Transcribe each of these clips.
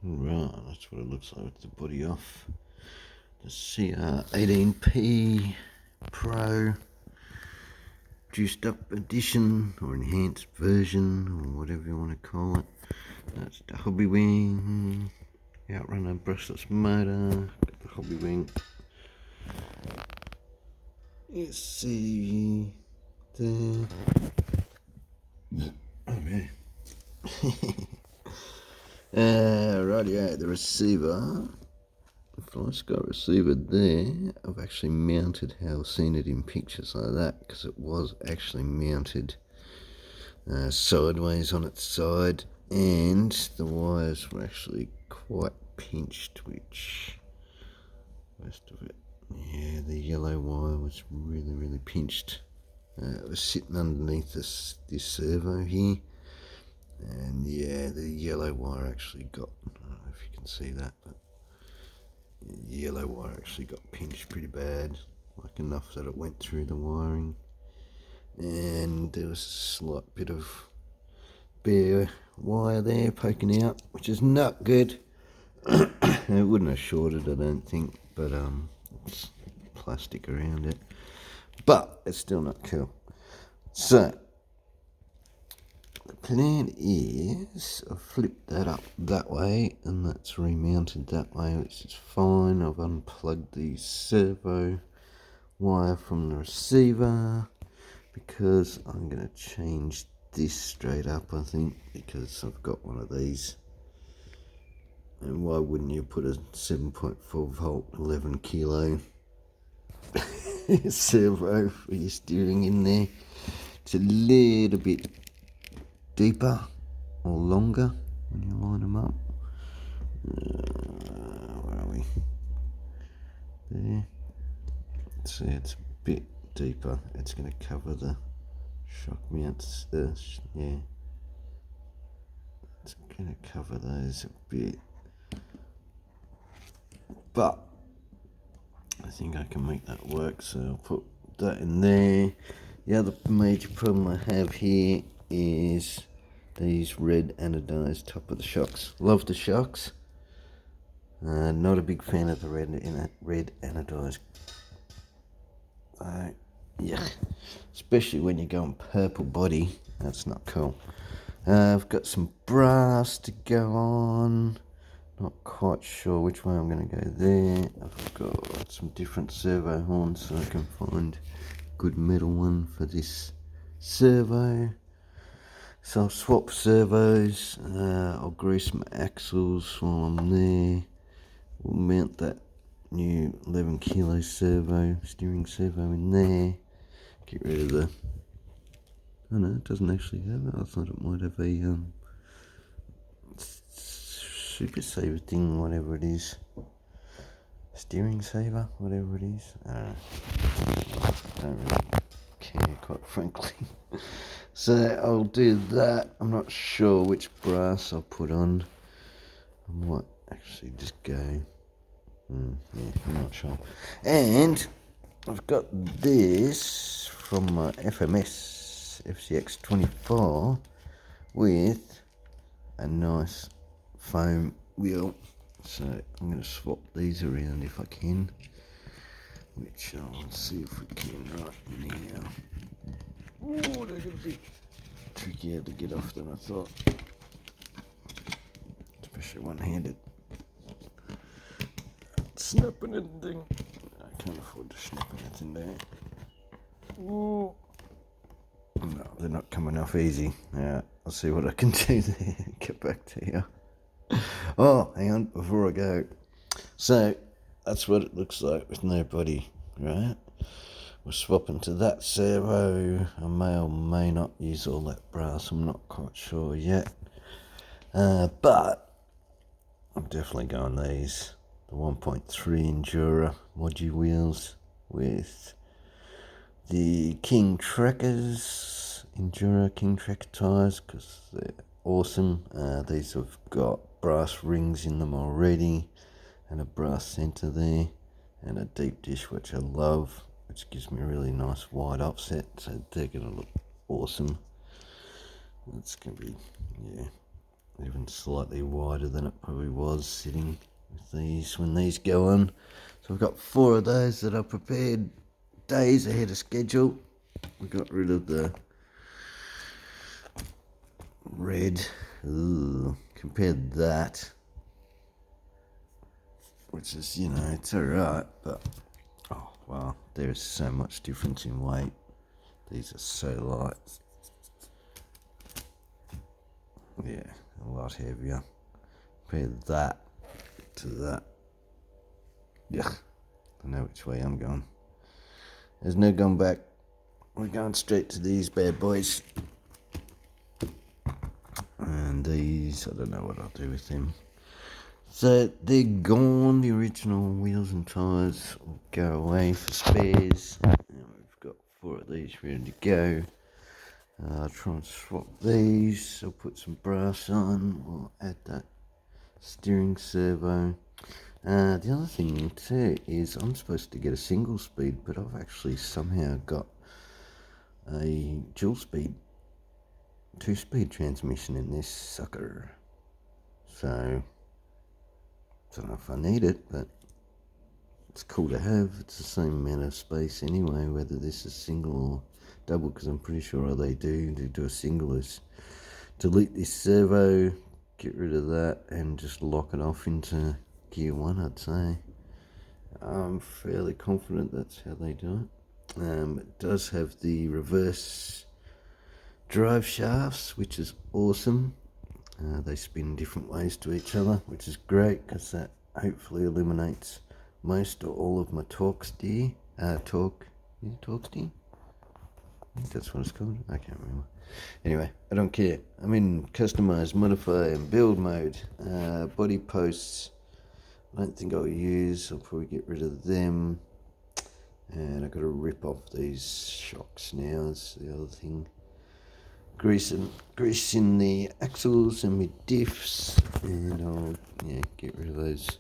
Right, that's what it looks like with the body off. The CR18P Pro juiced up edition or enhanced version or whatever you want to call it. That's the hobby wing, outrunner brushless motor, got the hobby wing. You see there. Oh man. Rightio, the receiver. If I just got a receiver there, I've actually mounted how I've seen it in pictures like that, because it was actually mounted sideways on its side, and the wires were actually quite pinched, which most of it, yeah, the yellow wire was really pinched. It was sitting underneath this servo here, and yeah, the yellow wire actually got, I don't know if you can see that, but the yellow wire actually got pinched pretty bad, like enough that it went through the wiring, and there was a slight bit of bare wire there poking out, which is not good. It wouldn't have shorted, I don't think, but it's plastic around it, but it's still not cool. So the plan is I've flipped that up that way, and that's remounted that way, which is fine. I've unplugged the servo wire from the receiver because I'm going to change this straight up, I think, because I've got one of these. And why wouldn't you put a 7.4 volt 11 kilo servo for your steering in there? It's a little bit deeper or longer when you line them up. Where are we? There. See, it's a bit deeper. It's going to cover the shock mounts. Yeah, it's going to cover those a bit, but I think I can make that work. So I'll put that in there. The other major problem I have here is these red anodised top of the shocks. Love the shocks. Not a big fan of the red anodised. Yeah, especially when you're going purple body. That's not cool. I've got some brass to go on. Not quite sure which way I'm going to go there. I've got some different servo horns, so I can find a good metal one for this servo. So I'll swap servos. I'll grease my axles while I'm there. We'll mount that new 11 kilo servo, steering servo in there. Get rid of the, oh no, it doesn't actually have it. I thought it might have a super saver thing, whatever it is. Steering saver, whatever it is. I don't really care, quite frankly. So I'll do that. I'm not sure which brass I'll put on. I might actually just go. Yeah, I'm not sure. And I've got this from my FMS FCX24 with a nice foam wheel. So I'm going to swap these around if I can, which I'll see if we can right now. Oh, they're going to be trickier to get off than I thought, especially one-handed. Snapping anything. I can't afford to snap anything there. Ooh. No, they're not coming off easy. Yeah, I'll see what I can do there. Get back to you. Oh, hang on, before I go. So, that's what it looks like with no body, right? We're swapping to that servo. I may or may not use all that brass, I'm not quite sure yet. But, I'm definitely going these. The 1.3 Injora Moduwheels with the KingTrekkers, Injora KingTrekker tyres, because they're awesome. These have got brass rings in them already, and a brass centre there, and a deep dish, which I love, which gives me a really nice wide offset, so they're going to look awesome. It's going to be, yeah, even slightly wider than it probably was sitting with these when these go on. So I've got 4 of those that I prepared days ahead of schedule. I got rid of the red. Ooh, compared that, which is, you know, it's alright, but oh wow, there's so much difference in weight. These are so light. Yeah, a lot heavier. Compare that to that. Yeah, I know which way I'm going. There's no going back. We're going straight to these bad boys. And these, I don't know what I'll do with them. So they're gone. The original wheels and tyres will go away for spares. And we've got 4 of these ready to go. I'll try and swap these. I'll put some brass on. We'll add that steering servo. The other thing too is I'm supposed to get a single speed, but I've actually somehow got a dual speed, 2-speed transmission in this sucker. So I don't know if I need it, but it's cool to have. It's the same amount of space anyway, whether this is single or double, because I'm pretty sure all they do a single is delete this servo, get rid of that, and just lock it off into gear 1, I'd say. I'm fairly confident that's how they do it. It does have the reverse drive shafts, which is awesome. They spin different ways to each other, which is great because that hopefully eliminates most or all of my torque steer. Torque steer? I think that's what it's called. I can't remember. Anyway, I don't care. I'm in customize, modify, and build mode. Body posts, I don't think I'll use. I'll probably get rid of them. And I've got to rip off these shocks now. Is the other thing. Greasing the axles and my diffs, and I'll get rid of those.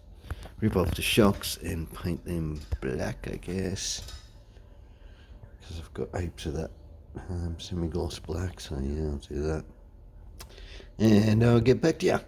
Rip off the shocks and paint them black, I guess, because I've got heaps of that semi-gloss black. So yeah, I'll do that, and I'll get back to you.